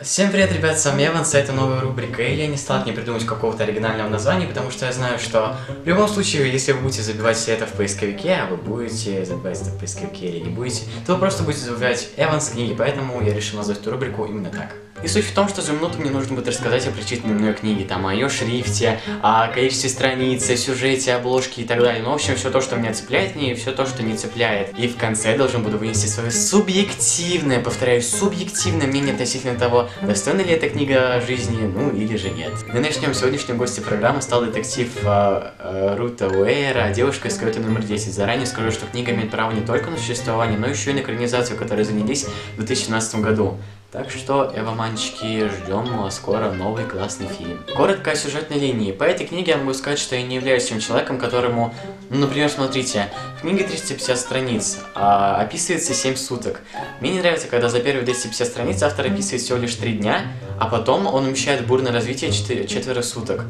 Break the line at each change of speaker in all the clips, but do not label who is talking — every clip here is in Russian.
Всем привет, ребят, с вами Эванс, это новая рубрика, и я не стал не придумать какого-то оригинального названия, потому что я знаю, что в любом случае, если вы будете забивать это в поисковике, а вы будете забивать это в поисковике или не будете, то вы просто будете забивать Эванс книги, поэтому я решил назвать эту рубрику именно так. И суть в том, что за минуту мне нужно будет рассказать о прочитанной мной книге, там, о ее шрифте, о количестве страниц, о сюжете, обложке и так далее. Ну, в общем, все то, что меня цепляет в ней, и все то, что не цепляет. И в конце я должен буду вынести свое субъективное, повторяю, субъективное мнение относительно того, достойна ли эта книга жизни, ну или же нет. Мы начнем сегодняшним гостем программы стал детектив Рута Уэйра, девушка из каюты номер 10. Заранее скажу, что книга имеет право не только на существование, но еще и на экранизацию, которой занялись в 2017 году. Так что, эвоманчики, ждем скоро новый классный фильм. Коротко о сюжетной линии. По этой книге я могу сказать, что я не являюсь тем человеком, которому... Ну, например, смотрите, в книге 350 страниц, а описывается 7 суток. Мне не нравится, когда за первые 250 страниц автор описывает всего лишь 3 дня, а потом он умещает бурное развитие четверо суток.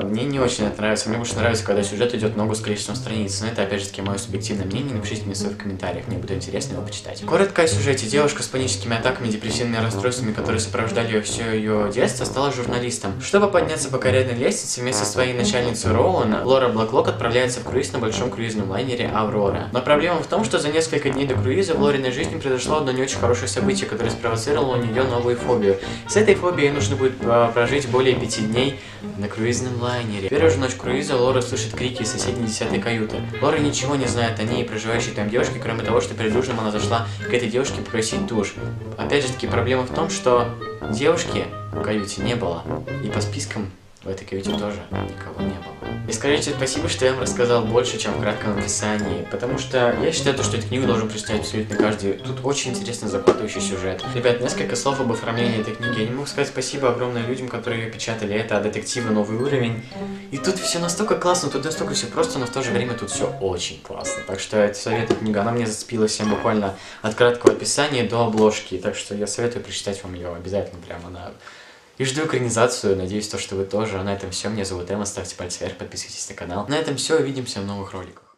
Мне не очень это нравится, мне больше нравится, когда сюжет идет ногу с количеством страниц, но это опять же таки мое субъективное мнение, напишите мне в комментариях, мне будет интересно его почитать. Коротко о сюжете. Девушка с паническими атаками, депрессивными расстройствами, которые сопровождали ее все ее детство, стала журналистом. Чтобы подняться по карьерной лестнице, вместе со своей начальницей Роуэн, Лора Блэклок отправляется в круиз на большом круизном лайнере Аврора. Но проблема в том, что за несколько дней до круиза в Лориной жизни произошло одно не очень хорошее событие, которое спровоцировало у нее новую фобию. С этой фобией ей нужно будет прожить более 5 дней на круизном лайнере. В первую же ночь круиза Лора слышит крики из соседней 10-й каюты. Лора ничего не знает о ней и проживающей там девушке, кроме того, что перед ужином она зашла к этой девушке попросить душ. Опять же таки, проблема в том, что девушки в каюте не было. И по спискам в этой каюте тоже никого не было. И скажите спасибо, что я вам рассказал больше, чем в кратком описании, потому что я считаю, что эту книгу должен прочитать абсолютно каждый. Тут очень интересный, захватывающий сюжет. Ребят, несколько слов об оформлении этой книги. Я не могу сказать спасибо огромное людям, которые ее печатали. Это детективы новый уровень. И тут все настолько классно, тут настолько все просто, но в то же время тут все очень классно. Так что я советую книгу. Она мне зацепила всем буквально от краткого описания до обложки. Так что я советую прочитать вам ее обязательно прямо на... И жду экранизацию, надеюсь, что вы тоже. А на этом все. Меня зовут Эмма, ставьте пальцы вверх, подписывайтесь на канал. На этом все, увидимся в новых роликах.